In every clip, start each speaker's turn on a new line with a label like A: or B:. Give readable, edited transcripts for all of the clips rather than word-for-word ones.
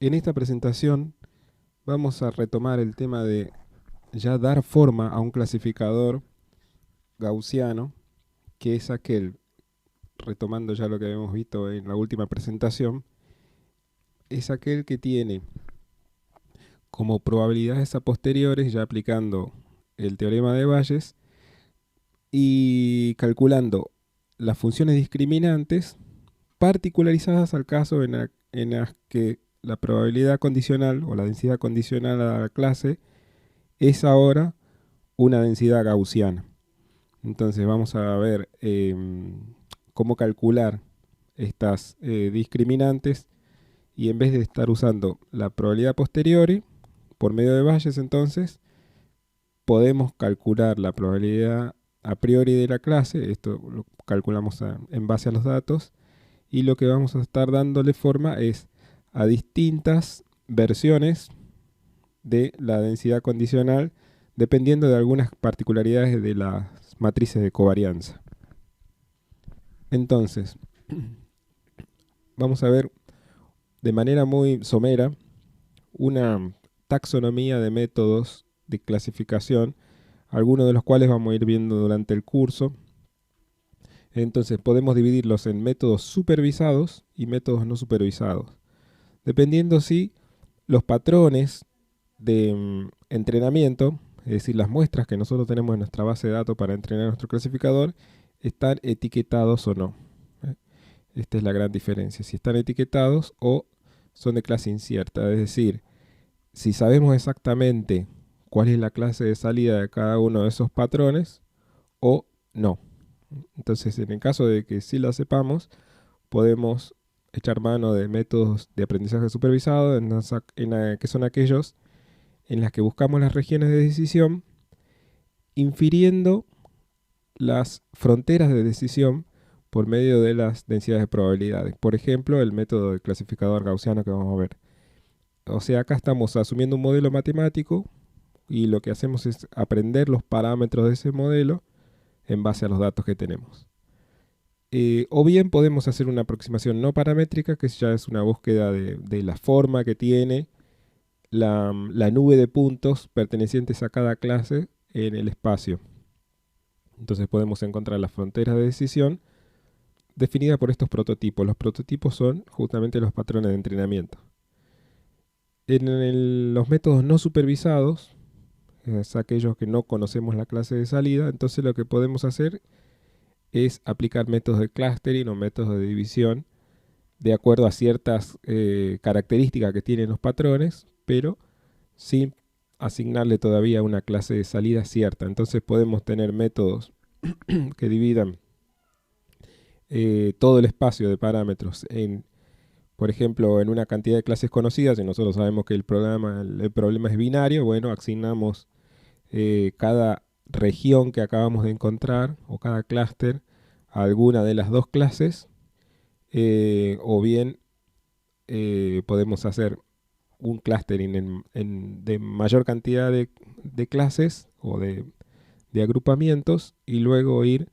A: En esta presentación vamos a retomar el tema de ya dar forma a un clasificador gaussiano, que es aquel, retomando ya lo que habíamos visto en la última presentación, es aquel que tiene como probabilidades a posteriores, ya aplicando el teorema de Bayes y calculando las funciones discriminantes particularizadas al caso en las que la probabilidad condicional o la densidad condicional a la clase es ahora una densidad gaussiana. Entonces vamos a ver cómo calcular estas discriminantes y en vez de estar usando la probabilidad posteriori por medio de Bayes, entonces podemos calcular la probabilidad a priori de la clase. Esto lo calculamos en base a los datos, y lo que vamos a estar dándole forma es a distintas versiones de la densidad condicional dependiendo de algunas particularidades de las matrices de covarianza. Entonces, vamos a ver de manera muy somera una taxonomía de métodos de clasificación, algunos de los cuales vamos a ir viendo durante el curso. Entonces podemos dividirlos en métodos supervisados y métodos no supervisados, dependiendo si los patrones de entrenamiento, es decir, las muestras que nosotros tenemos en nuestra base de datos para entrenar nuestro clasificador, están etiquetados o no. Esta es la gran diferencia, si están etiquetados o son de clase incierta, es decir, si sabemos exactamente cuál es la clase de salida de cada uno de esos patrones o no. Entonces, en el caso de que sí la sepamos, podemos echar mano de métodos de aprendizaje supervisado, que son aquellos en las que buscamos las regiones de decisión, infiriendo las fronteras de decisión por medio de las densidades de probabilidades. Por ejemplo, el método del clasificador gaussiano que vamos a ver. O sea, acá estamos asumiendo un modelo matemático y lo que hacemos es aprender los parámetros de ese modelo en base a los datos que tenemos. O bien podemos hacer una aproximación no paramétrica, que ya es una búsqueda de la forma que tiene la nube de puntos pertenecientes a cada clase en el espacio. Entonces podemos encontrar las fronteras de decisión definidas por estos prototipos. Los prototipos son justamente los patrones de entrenamiento. Los métodos no supervisados, es aquellos que no conocemos la clase de salida, entonces lo que podemos hacer es aplicar métodos de clustering o métodos de división de acuerdo a ciertas características que tienen los patrones, pero sin asignarle todavía una clase de salida cierta. Entonces podemos tener métodos que dividan todo el espacio de parámetros en, por ejemplo, en una cantidad de clases conocidas, y nosotros sabemos que el problema es binario. Bueno, asignamos cada región que acabamos de encontrar o cada clúster a alguna de las dos clases, o bien podemos hacer un clustering de mayor cantidad de clases o de agrupamientos, y luego ir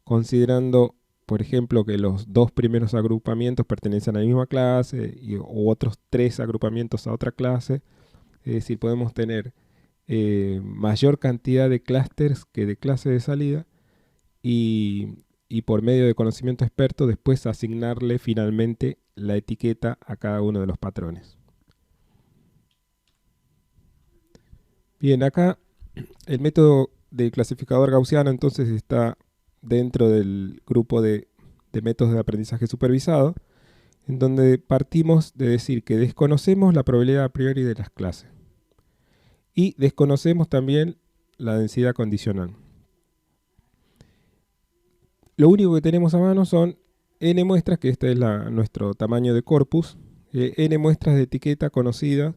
A: considerando, por ejemplo, que los dos primeros agrupamientos pertenecen a la misma clase o otros tres agrupamientos a otra clase. Es decir, podemos tener mayor cantidad de clústeres que de clase de salida, y por medio de conocimiento experto después asignarle finalmente la etiqueta a cada uno de los patrones. Bien, acá el método del clasificador gaussiano entonces está dentro del grupo de métodos de aprendizaje supervisado, en donde partimos de decir que desconocemos la probabilidad a priori de las clases y desconocemos también la densidad condicional. Lo único que tenemos a mano son n muestras, que este es nuestro tamaño de corpus, n muestras de etiqueta conocida,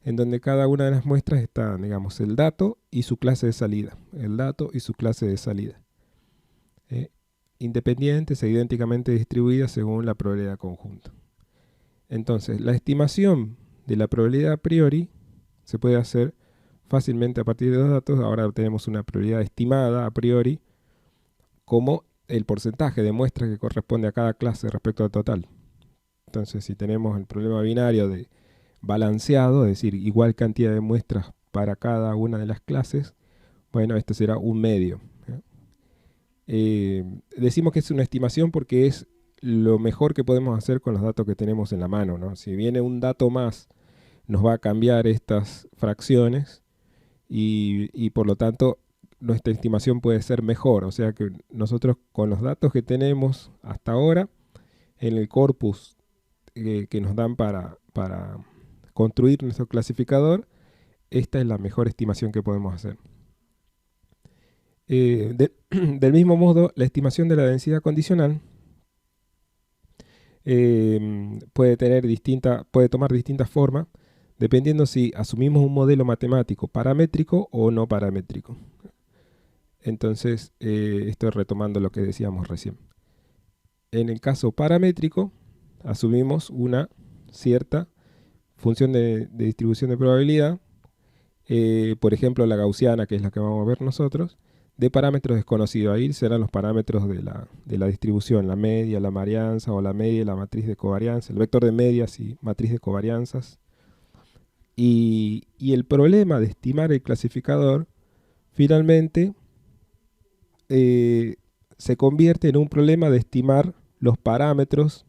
A: en donde cada una de las muestras está, digamos, el dato y su clase de salida. El dato y su clase de salida. Independientes e idénticamente distribuidas según la probabilidad conjunta. Entonces, la estimación de la probabilidad a priori se puede hacer fácilmente a partir de los datos. Ahora tenemos una probabilidad estimada a priori como el porcentaje de muestras que corresponde a cada clase respecto al total. Entonces, si tenemos el problema binario de balanceado, es decir, igual cantidad de muestras para cada una de las clases, bueno, este será un medio. Decimos que es una estimación porque es lo mejor que podemos hacer con los datos que tenemos en la mano, ¿no? Si viene un dato más, nos va a cambiar estas fracciones y por lo tanto nuestra estimación puede ser mejor. O sea que nosotros con los datos que tenemos hasta ahora en el corpus que nos dan para construir nuestro clasificador, esta es la mejor estimación que podemos hacer. Del mismo modo, la estimación de la densidad condicional puede tomar distintas formas dependiendo si asumimos un modelo matemático paramétrico o no paramétrico. Entonces, estoy retomando lo que decíamos recién. En el caso paramétrico, asumimos una cierta función de distribución de probabilidad, por ejemplo la gaussiana, que es la que vamos a ver nosotros, de parámetros desconocidos. Ahí serán los parámetros de la distribución, la media, la varianza o la media y la matriz de covarianza, el vector de medias y matriz de covarianzas. Y el problema de estimar el clasificador finalmente se convierte en un problema de estimar los parámetros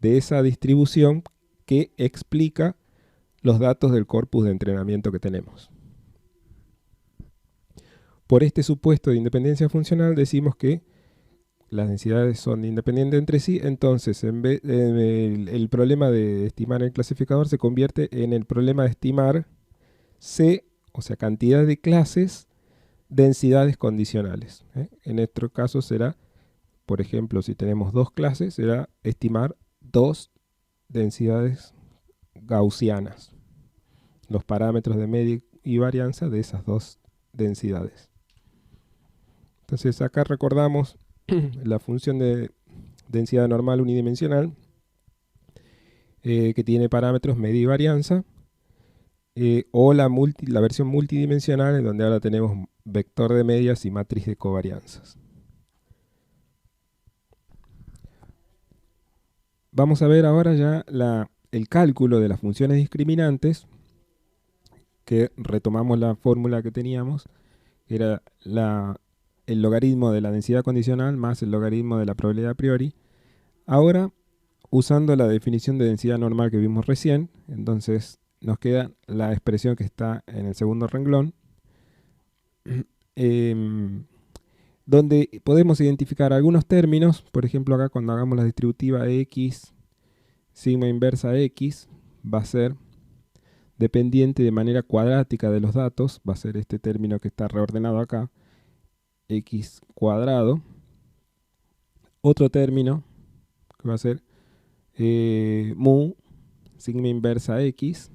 A: de esa distribución que explica los datos del corpus de entrenamiento que tenemos. Por este supuesto de independencia funcional decimos que las densidades son independientes entre sí, entonces el problema de estimar el clasificador se convierte en el problema de estimar C, o sea, cantidad de clases, densidades condicionales. En nuestro caso será, por ejemplo, si tenemos dos clases, será estimar dos densidades gaussianas, los parámetros de media y varianza de esas dos densidades. Entonces acá recordamos la función de densidad normal unidimensional que tiene parámetros media y varianza, o la versión multidimensional en donde ahora tenemos vector de medias y matriz de covarianzas. Vamos a ver ahora ya el cálculo de las funciones discriminantes, que retomamos la fórmula que teníamos, que era el logaritmo de la densidad condicional más el logaritmo de la probabilidad a priori. Ahora, usando la definición de densidad normal que vimos recién, entonces nos queda la expresión que está en el segundo renglón, donde podemos identificar algunos términos. Por ejemplo, acá cuando hagamos la distributiva x, sigma inversa x, va a ser dependiente de manera cuadrática de los datos, va a ser este término que está reordenado acá, x cuadrado. Otro término que va a ser mu sigma inversa x,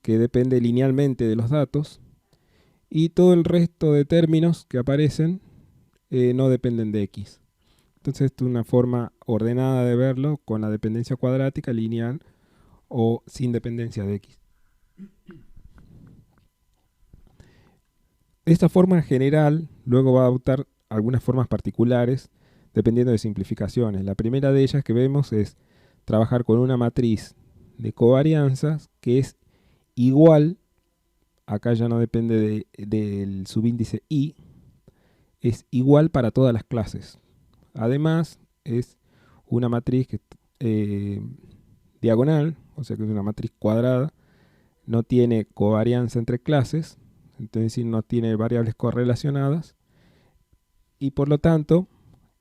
A: que depende linealmente de los datos, y todo el resto de términos que aparecen no dependen de x. Entonces esto es una forma ordenada de verlo, con la dependencia cuadrática, lineal o sin dependencia de x. Esta forma general luego va a adoptar algunas formas particulares dependiendo de simplificaciones. La primera de ellas que vemos es trabajar con una matriz de covarianzas que es igual, acá ya no depende del subíndice i, es igual para todas las clases. Además es una matriz que diagonal, o sea que es una matriz cuadrada, no tiene covarianza entre clases, entonces no tiene variables correlacionadas, y por lo tanto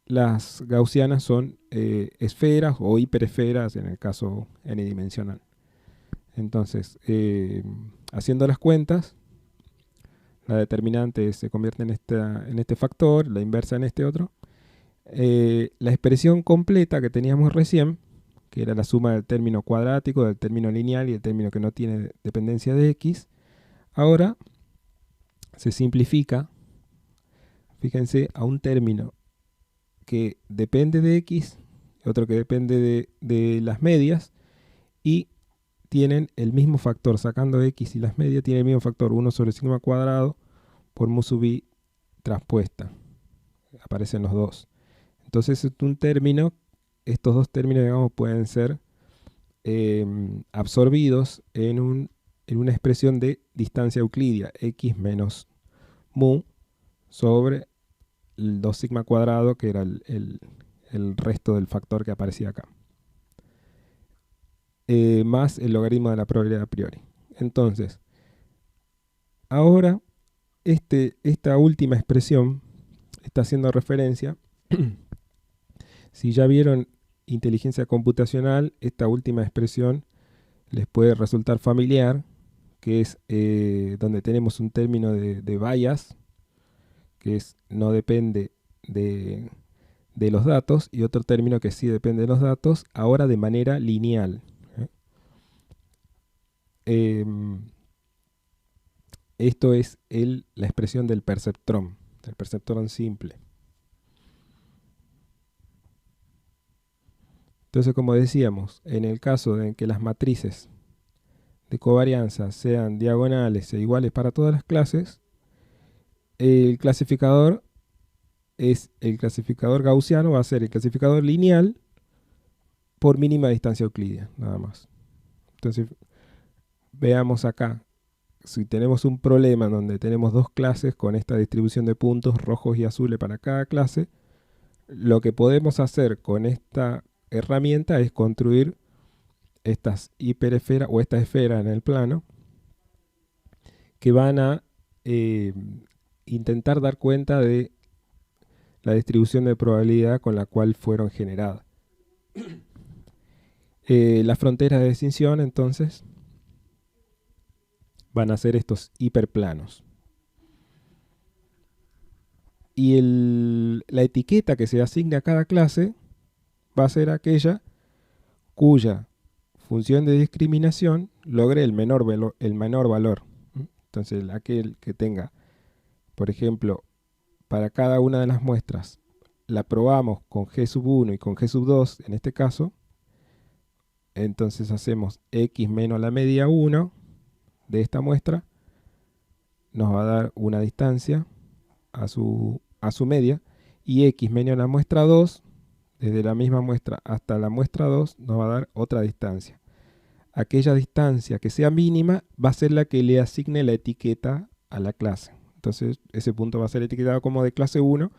A: las gaussianas son esferas o hiperesferas en el caso n-dimensional. Entonces, haciendo las cuentas, la determinante se convierte en este factor, la inversa en este otro. La expresión completa que teníamos recién, que era la suma del término cuadrático, del término lineal y el término que no tiene dependencia de x, ahora se simplifica, fíjense, a un término que depende de x, otro que depende de las medias, y tienen el mismo factor, sacando x y las medias, tiene el mismo factor, 1 sobre sigma cuadrado por mu sub i transpuesta. Aparecen los dos. Entonces es un término, estos dos términos, digamos, pueden ser absorbidos en una expresión de distancia euclidia, x menos mu sobre el 2 sigma cuadrado, que era el resto del factor que aparecía acá, más el logaritmo de la probabilidad a priori. Entonces, ahora esta última expresión está haciendo referencia, si ya vieron inteligencia computacional, esta última expresión les puede resultar familiar, que es donde tenemos un término de bias, que no depende de los datos, y otro término que sí depende de los datos, ahora de manera lineal. Esto es la expresión del perceptrón simple. Entonces, como decíamos, en el caso de que las matrices de covarianza sean diagonales e iguales para todas las clases, el clasificador gaussiano, va a ser el clasificador lineal por mínima distancia euclidia, nada más. Entonces, veamos acá, si tenemos un problema en donde tenemos dos clases con esta distribución de puntos rojos y azules para cada clase, lo que podemos hacer con esta herramienta es construir estas hiperesferas o esta esfera en el plano que van a intentar dar cuenta de la distribución de probabilidad con la cual fueron generadas. Las fronteras de extinción, entonces, van a ser estos hiperplanos. Y la etiqueta que se asigne a cada clase va a ser aquella cuya función de discriminación logre el menor valor. Entonces, aquel que tenga, por ejemplo, para cada una de las muestras, la probamos con G sub 1 y con G sub 2, en este caso, entonces hacemos x menos la media 1 de esta muestra, nos va a dar una distancia a su media, y x menos la muestra 2, desde la misma muestra hasta la muestra 2, nos va a dar otra distancia. Aquella distancia que sea mínima va a ser la que le asigne la etiqueta a la clase. Entonces ese punto va a ser etiquetado como de clase 1,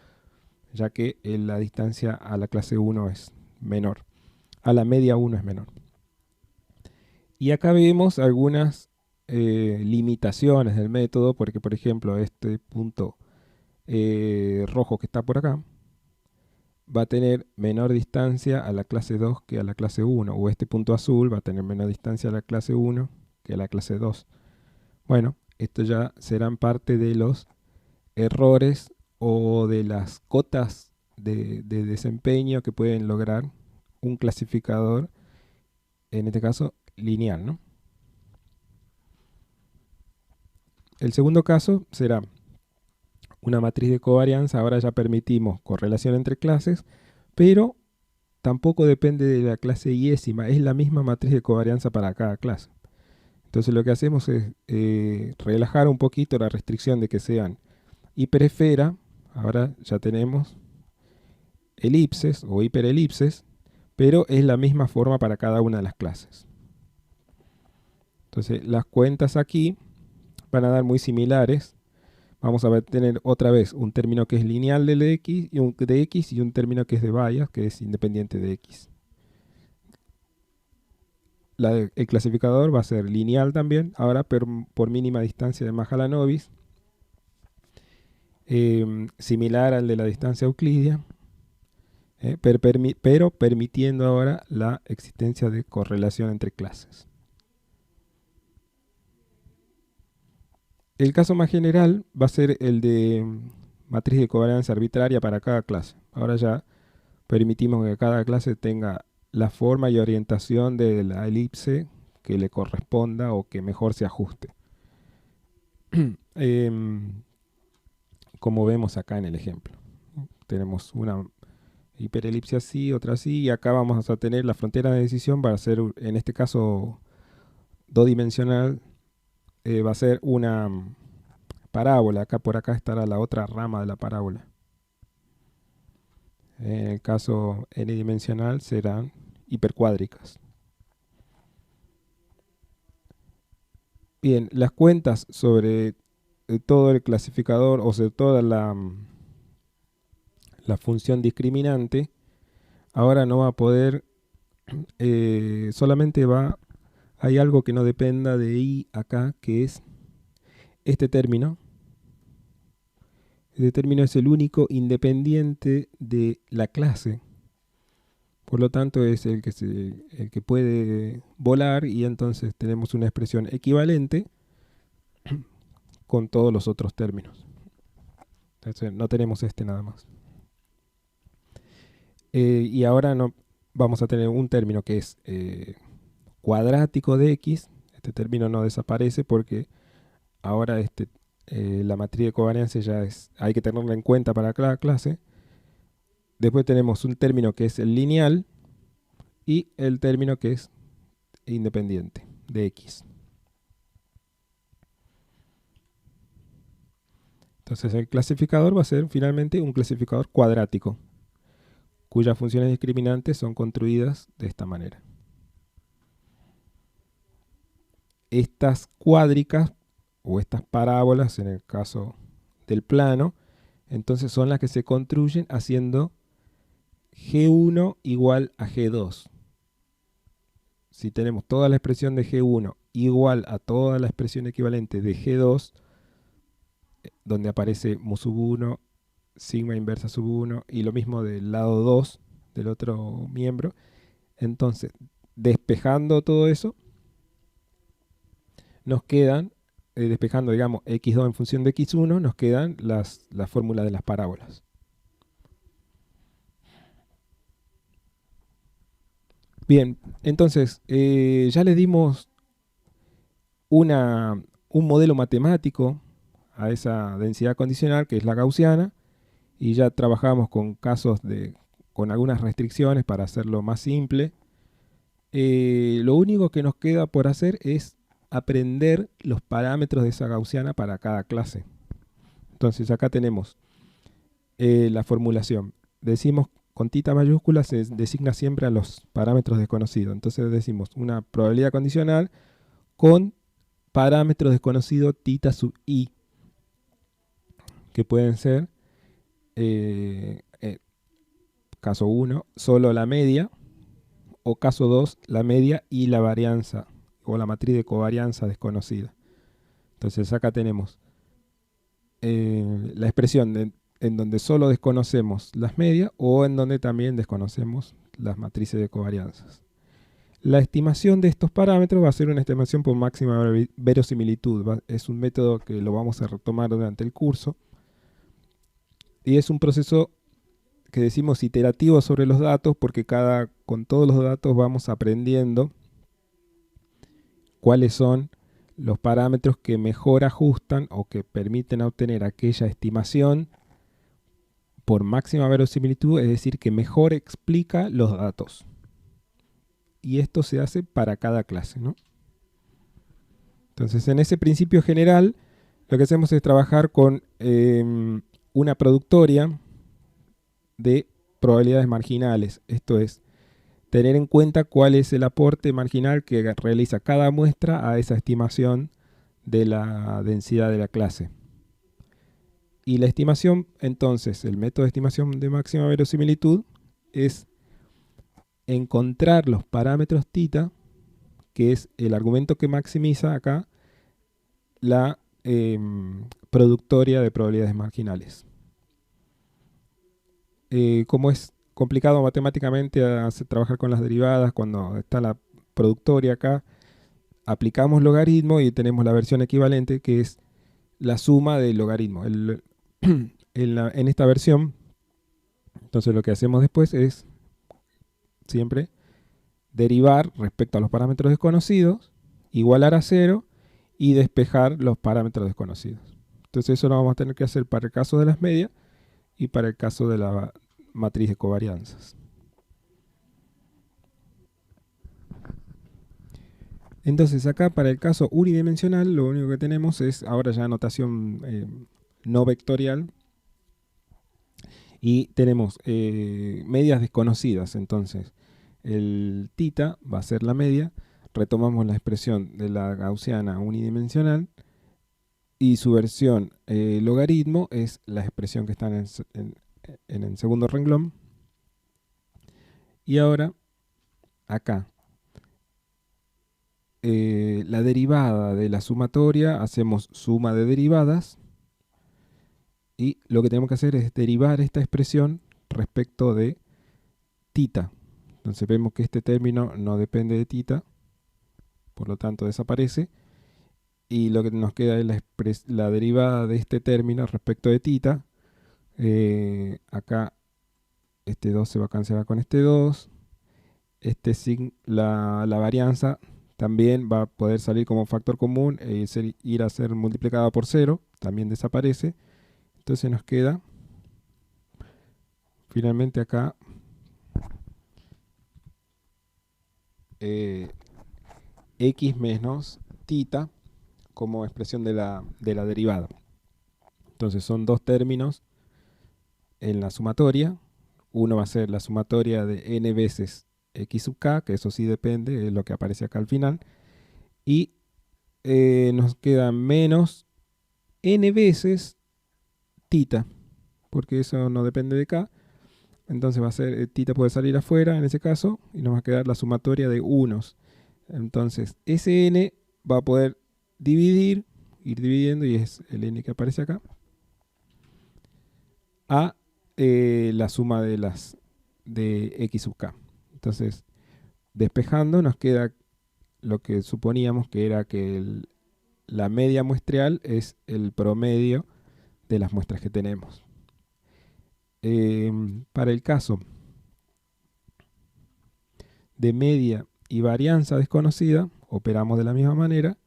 A: ya que la distancia a la clase 1 es menor, a la media 1 es menor. Y acá vemos algunas limitaciones del método, porque por ejemplo este punto rojo que está por acá va a tener menor distancia a la clase 2 que a la clase 1, o este punto azul va a tener menor distancia a la clase 1 que a la clase 2. Bueno, esto ya serán parte de los errores o de las cotas de desempeño que pueden lograr un clasificador, en este caso lineal, ¿no? El segundo caso será una matriz de covarianza. Ahora ya permitimos correlación entre clases, pero tampoco depende de la clase iésima, es la misma matriz de covarianza para cada clase. Entonces lo que hacemos es relajar un poquito la restricción de que sean hiperesfera. Ahora ya tenemos elipses o hiperelipses, pero es la misma forma para cada una de las clases. Entonces las cuentas aquí van a dar muy similares. Vamos a tener otra vez un término que es lineal de x y un término que es de bias, que es independiente de x. El clasificador va a ser lineal también, ahora por mínima distancia de Mahalanobis, similar al de la distancia euclidia, pero permitiendo ahora la existencia de correlación entre clases. El caso más general va a ser el de matriz de covarianza arbitraria para cada clase. Ahora ya permitimos que cada clase tenga la forma y orientación de la elipse que le corresponda o que mejor se ajuste. Como vemos acá en el ejemplo. Tenemos una hiperelipse así, otra así, y acá vamos a tener la frontera de decisión. Va a ser, en este caso, dodimensional. Va a ser una parábola. Acá por acá estará la otra rama de la parábola. En el caso n-dimensional serán hipercuádricas. Bien, las cuentas sobre todo el clasificador o sobre toda la función discriminante, ahora no va a poder, solamente hay algo que no dependa de i acá, que es este término. Este término es el único independiente de la clase. Por lo tanto, es el que puede volar y entonces tenemos una expresión equivalente con todos los otros términos. Entonces, no tenemos este nada más. Y ahora no, vamos a tener un término que es cuadrático de x. Este término no desaparece porque ahora la matriz de covariancia hay que tenerla en cuenta para cada clase. Después tenemos un término que es el lineal y el término que es independiente de x. Entonces el clasificador va a ser finalmente un clasificador cuadrático, cuyas funciones discriminantes son construidas de esta manera. Estas cuádricas o estas parábolas, en el caso del plano, entonces son las que se construyen haciendo G1 igual a G2. Si tenemos toda la expresión de G1 igual a toda la expresión equivalente de G2, donde aparece mu sub 1, sigma inversa sub 1 y lo mismo del lado 2 del otro miembro, entonces despejando todo eso, nos quedan, despejando digamos x2 en función de x1, nos quedan las fórmulas de las parábolas. Bien, entonces ya le dimos un modelo matemático a esa densidad condicional que es la gaussiana y ya trabajamos con casos con algunas restricciones para hacerlo más simple. Lo único que nos queda por hacer es aprender los parámetros de esa gaussiana para cada clase. Entonces acá tenemos la formulación. Decimos con tita mayúscula se designa siempre a los parámetros desconocidos. Entonces decimos una probabilidad condicional con parámetros desconocidos tita sub i, que pueden ser, caso 1, solo la media, o caso 2, la media y la varianza, o la matriz de covarianza desconocida. Entonces acá tenemos la expresión en donde solo desconocemos las medias o en donde también desconocemos las matrices de covarianzas. La estimación de estos parámetros va a ser una estimación por máxima verosimilitud. Es un método que lo vamos a retomar durante el curso. Y es un proceso que decimos iterativo sobre los datos porque con todos los datos vamos aprendiendo cuáles son los parámetros que mejor ajustan o que permiten obtener aquella estimación por máxima verosimilitud, es decir, que mejor explica los datos. Y esto se hace para cada clase, ¿no? Entonces, en ese principio general, lo que hacemos es trabajar con una productoria de probabilidades marginales. Esto es, tener en cuenta cuál es el aporte marginal que realiza cada muestra a esa estimación de la densidad de la clase. Y la estimación, entonces, el método de estimación de máxima verosimilitud es encontrar los parámetros θ, que es el argumento que maximiza acá la productoria de probabilidades marginales. Como es complicado matemáticamente trabajar con las derivadas cuando está la productoria acá, aplicamos logaritmo y tenemos la versión equivalente que es la suma del logaritmo. En esta versión, entonces lo que hacemos después es siempre derivar respecto a los parámetros desconocidos, igualar a 0 y despejar los parámetros desconocidos. Entonces eso lo vamos a tener que hacer para el caso de las medias y para el caso de la matriz de covarianzas. Entonces acá para el caso unidimensional lo único que tenemos es ahora ya notación no vectorial y tenemos medias desconocidas. Entonces el θ va a ser la media retomamos la expresión de la gaussiana unidimensional y su versión logaritmo es la expresión que está en el segundo renglón. Y ahora, acá, la derivada de la sumatoria, hacemos suma de derivadas. Y lo que tenemos que hacer es derivar esta expresión respecto de tita. Entonces vemos que este término no depende de tita, por lo tanto desaparece. Y lo que nos queda es la derivada de este término respecto de tita. Acá este 2 se va a cancelar con este 2. La varianza también va a poder salir como factor común e ir a ser multiplicada por 0. También desaparece. Entonces nos queda finalmente acá x menos tita como expresión de la derivada. Entonces son dos términos en la sumatoria. Uno va a ser la sumatoria de n veces x sub k, que eso sí depende, es lo que aparece acá al final. Y nos queda menos n veces tita, porque eso no depende de k. Entonces va a ser, tita puede salir afuera en ese caso, y nos va a quedar la sumatoria de unos. Entonces ese n va a poder ir dividiendo, y es el n que aparece acá, a la suma de x sub k. Entonces, despejando, nos queda lo que suponíamos, que era que la media muestreal es el promedio de las muestras que tenemos. Para el caso de media y varianza desconocida, operamos de la misma manera.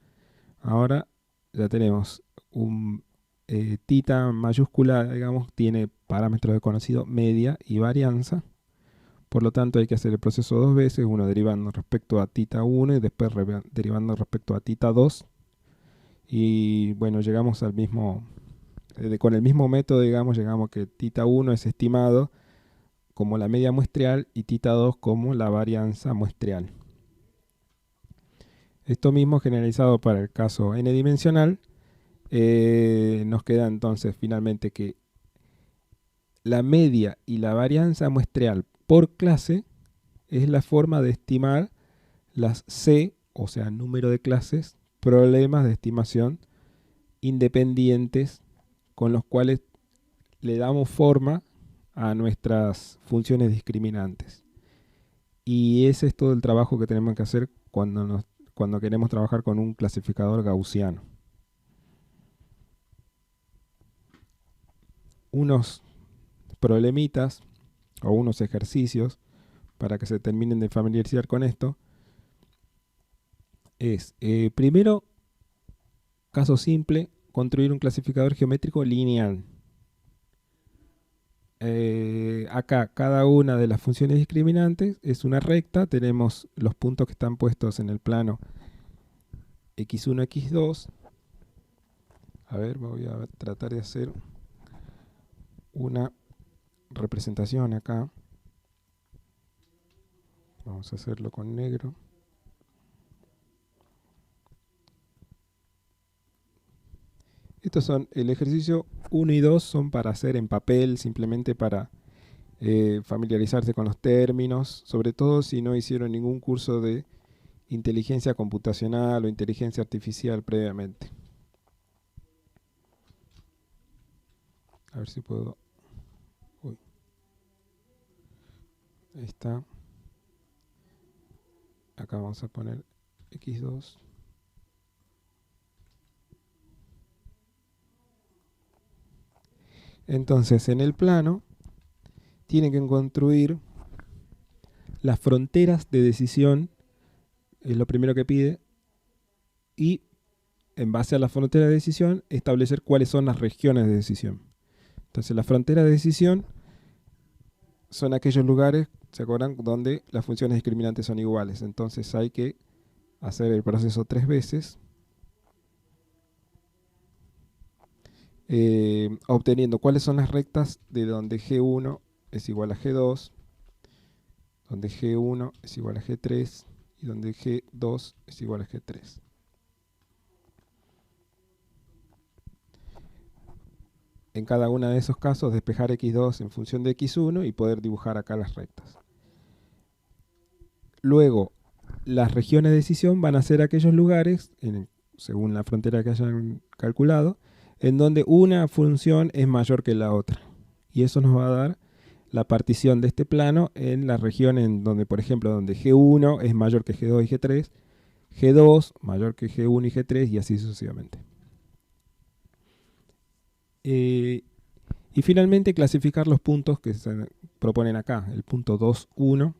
A: Ahora ya tenemos un tita mayúscula, digamos, tiene parámetros desconocidos, media y varianza. Por lo tanto, hay que hacer el proceso dos veces, uno derivando respecto a tita 1 y después derivando respecto a tita 2. Y bueno, llegamos al mismo, con el mismo método, digamos, llegamos que tita 1 es estimado como la media muestreal y tita 2 como la varianza muestreal. Esto mismo generalizado para el caso n-dimensional. Nos queda entonces finalmente que la media y la varianza muestreal por clase es la forma de estimar las C, o sea, número de clases, problemas de estimación independientes con los cuales le damos forma a nuestras funciones discriminantes. Y ese es todo el trabajo que tenemos que hacer cuando queremos trabajar con un clasificador gaussiano. Unos problemitas o unos ejercicios para que se terminen de familiarizar con esto es, primero, caso simple, construir un clasificador geométrico lineal. Acá cada una de las funciones discriminantes es una recta. Tenemos los puntos que están puestos en el plano x1, x2. A ver, voy a tratar de hacer una representación acá. Vamos a hacerlo con negro. Estos son el ejercicio 1 y 2, son para hacer en papel, simplemente para familiarizarse con los términos, sobre todo si no hicieron ningún curso de inteligencia computacional o inteligencia artificial previamente. A ver si puedo. Uy. Ahí está. Acá vamos a poner x2. Entonces, en el plano tienen que construir las fronteras de decisión, es lo primero que pide, y en base a la frontera de decisión establecer cuáles son las regiones de decisión. Entonces, las fronteras de decisión son aquellos lugares, ¿se acuerdan?, donde las funciones discriminantes son iguales. Entonces hay que hacer el proceso 3 veces, obteniendo cuáles son las rectas de donde G1 es igual a G2, donde G1 es igual a G3 y donde G2 es igual a G3. En cada uno de esos casos despejar x2 en función de x1 y poder dibujar acá las rectas. Luego, las regiones de decisión van a ser aquellos lugares, según la frontera que hayan calculado, en donde una función es mayor que la otra. Y eso nos va a dar la partición de este plano en la región en donde, por ejemplo, donde G1 es mayor que G2 y G3, G2 mayor que G1 y G3 y así sucesivamente. Y finalmente clasificar los puntos que se proponen acá, el punto 2, 1,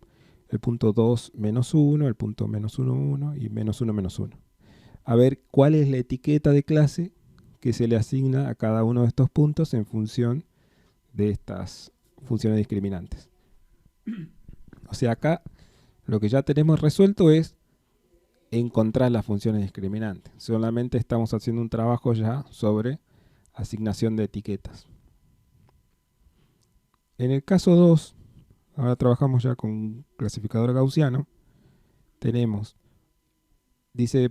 A: el punto 2, menos 1, el punto menos 1, 1 y menos 1, menos 1. A ver cuál es la etiqueta de clase que se le asigna a cada uno de estos puntos en función de estas funciones discriminantes. O sea, acá lo que ya tenemos resuelto es encontrar las funciones discriminantes. Solamente estamos haciendo un trabajo ya sobre asignación de etiquetas. En el caso 2, ahora trabajamos ya con un clasificador gaussiano. Tenemos, dice,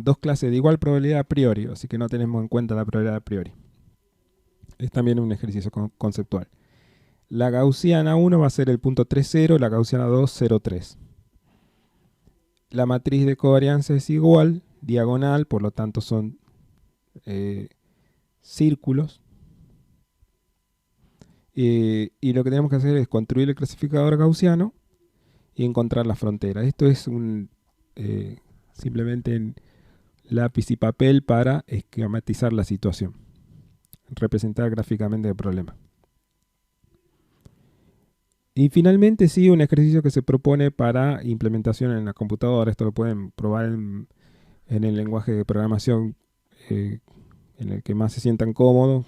A: dos clases de igual probabilidad a priori, así que no tenemos en cuenta la probabilidad a priori. Es también un ejercicio conceptual. La gaussiana 1 va a ser el punto 3, 0, la gaussiana 2, 0, 3. La matriz de covarianza es igual, diagonal, por lo tanto son círculos. Y lo que tenemos que hacer es construir el clasificador gaussiano y encontrar la frontera. Esto es simplemente en lápiz y papel para esquematizar la situación, representar gráficamente el problema. Y finalmente sí, un ejercicio que se propone para implementación en la computadora. Esto lo pueden probar en el lenguaje de programación en el que más se sientan cómodos,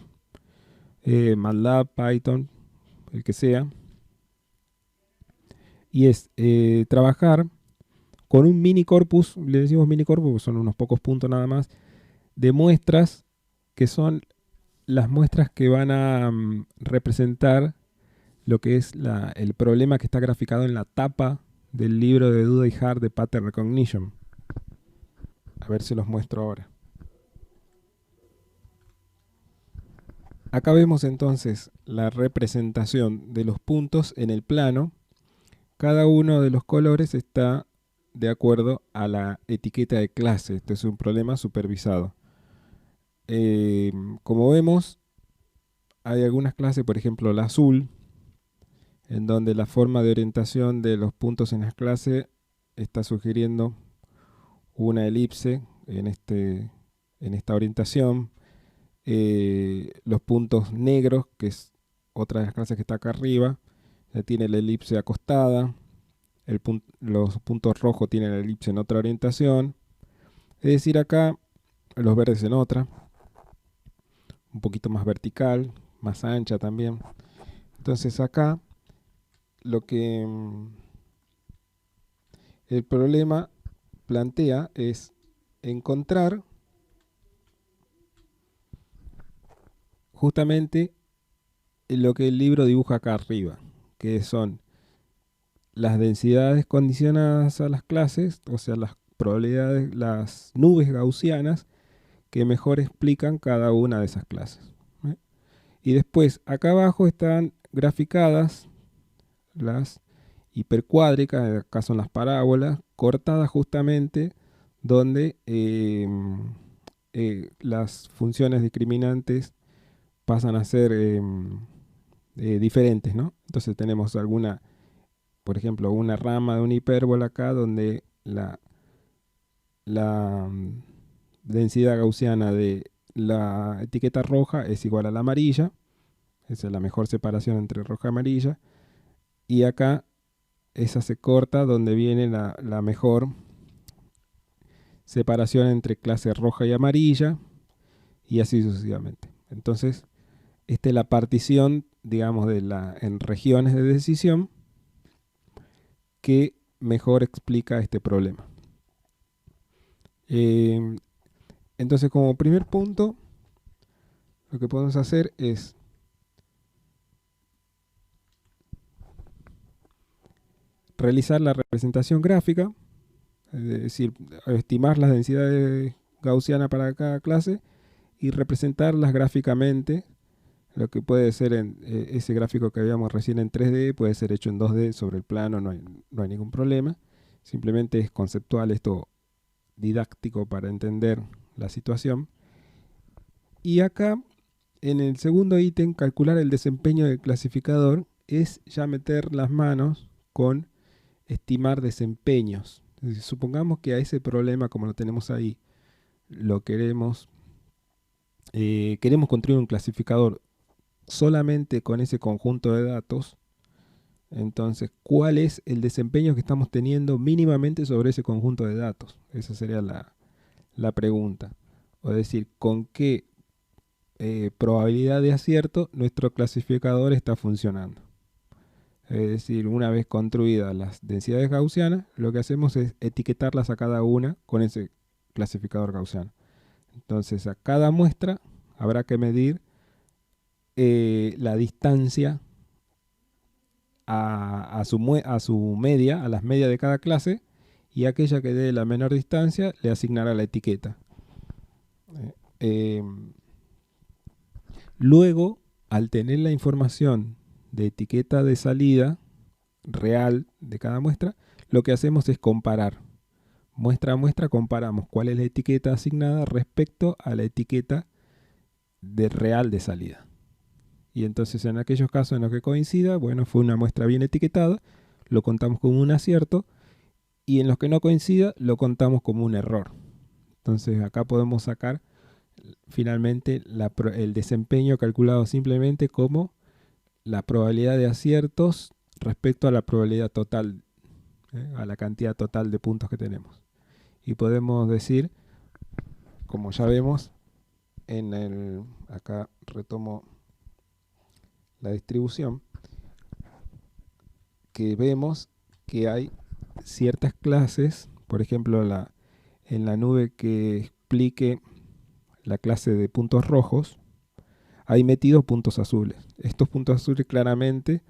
A: MATLAB, Python, el que sea. Y es trabajar con un mini corpus, le decimos mini corpus porque son unos pocos puntos nada más, de muestras que son las muestras que van a representar lo que es el problema que está graficado en la tapa del libro de Duda y Hart de Pattern Recognition. A ver si los muestro ahora. Acá vemos entonces la representación de los puntos en el plano. Cada uno de los colores está de acuerdo a la etiqueta de clase. Este es un problema supervisado. Como vemos, hay algunas clases, por ejemplo la azul, en donde la forma de orientación de los puntos en la clase está sugiriendo una elipse en esta orientación. Los puntos negros, que es otra de las clases que está acá arriba, ya tiene la elipse acostada. Los puntos rojos tienen la elipse en otra orientación. Es decir, acá los verdes en otra, un poquito más vertical, más ancha también. Entonces acá lo que el problema plantea es encontrar justamente lo que el libro dibuja acá arriba, que son las densidades condicionadas a las clases, o sea, las probabilidades, las nubes gaussianas que mejor explican cada una de esas clases. Y después, acá abajo están graficadas las hipercuádricas, acá son las parábolas, cortadas justamente donde las funciones discriminantes pasan a ser diferentes, ¿no? Entonces tenemos por ejemplo, una rama de una hipérbola acá donde la densidad gaussiana de la etiqueta roja es igual a la amarilla. Esa es la mejor separación entre roja y amarilla. Y acá esa se corta donde viene la mejor separación entre clase roja y amarilla. Y así sucesivamente. Entonces, esta es la partición, digamos, en regiones de decisión que mejor explica este problema. Entonces, como primer punto, lo que podemos hacer es realizar la representación gráfica Es decir, estimar las densidades gaussianas para cada clase y representarlas gráficamente. Lo que puede ser en ese gráfico que habíamos recién en 3D, puede ser hecho en 2D sobre el plano, no hay ningún problema. Simplemente es conceptual esto, didáctico para entender la situación. Y acá, en el segundo ítem, calcular el desempeño del clasificador, es ya meter las manos con estimar desempeños. Es decir, supongamos que a ese problema, como lo tenemos ahí, lo queremos construir un clasificador solamente con ese conjunto de datos. Entonces, ¿cuál es el desempeño que estamos teniendo mínimamente sobre ese conjunto de datos? Esa sería la pregunta. O decir, ¿con qué probabilidad de acierto nuestro clasificador está funcionando? Es decir, una vez construidas las densidades gaussianas, lo que hacemos es etiquetarlas a cada una con ese clasificador gaussiano. Entonces, a cada muestra habrá que medir la distancia a su media, a las medias de cada clase, y aquella que dé la menor distancia le asignará la etiqueta. Luego, al tener la información de etiqueta de salida real de cada muestra, lo que hacemos es comparar. Muestra a muestra comparamos cuál es la etiqueta asignada respecto a la etiqueta de real de salida. Y entonces en aquellos casos en los que coincida, bueno, fue una muestra bien etiquetada, lo contamos como un acierto, y en los que no coincida, lo contamos como un error. Entonces acá podemos sacar finalmente el desempeño calculado simplemente como la probabilidad de aciertos respecto a la probabilidad total, a la cantidad total de puntos que tenemos. Y podemos decir, como ya vemos, acá retomo la distribución, que vemos que hay ciertas clases, por ejemplo en la nube que explique la clase de puntos rojos, hay metidos puntos azules. Estos puntos azules claramente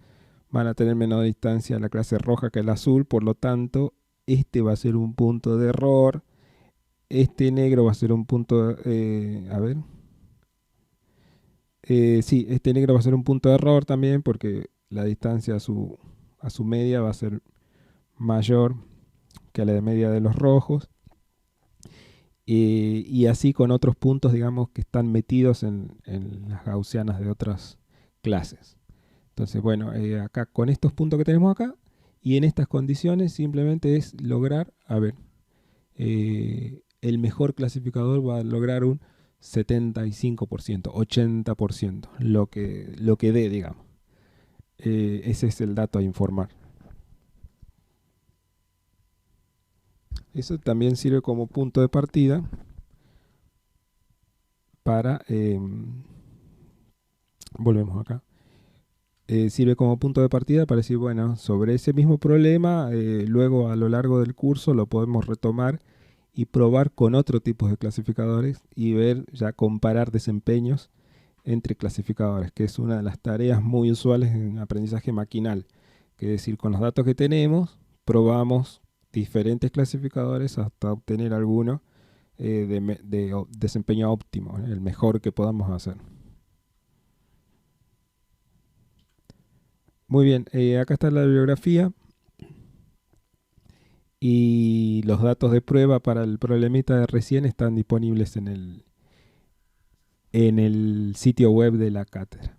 A: van a tener menor distancia a la clase roja que el azul, por lo tanto, este va a ser un punto de error, este negro va a ser un punto, sí, este negro va a ser un punto de error también, porque la distancia a su media va a ser mayor que a la de media de los rojos. Y así con otros puntos, digamos, que están metidos en las gaussianas de otras clases. Entonces, bueno, acá con estos puntos que tenemos acá y en estas condiciones simplemente es lograr, el mejor clasificador va a lograr un 75%, 80%, lo que dé, digamos. Ese es el dato a informar. Eso también sirve como punto de partida para, volvemos acá, sirve como punto de partida para decir, bueno, sobre ese mismo problema, luego a lo largo del curso lo podemos retomar y probar con otro tipo de clasificadores y ver, ya comparar desempeños entre clasificadores, que es una de las tareas muy usuales en aprendizaje maquinal, que es decir, con los datos que tenemos, probamos diferentes clasificadores hasta obtener alguno de desempeño óptimo, el mejor que podamos hacer. Muy bien, acá está la bibliografía y los datos de prueba para el problemita de recién están disponibles en el sitio web de la cátedra.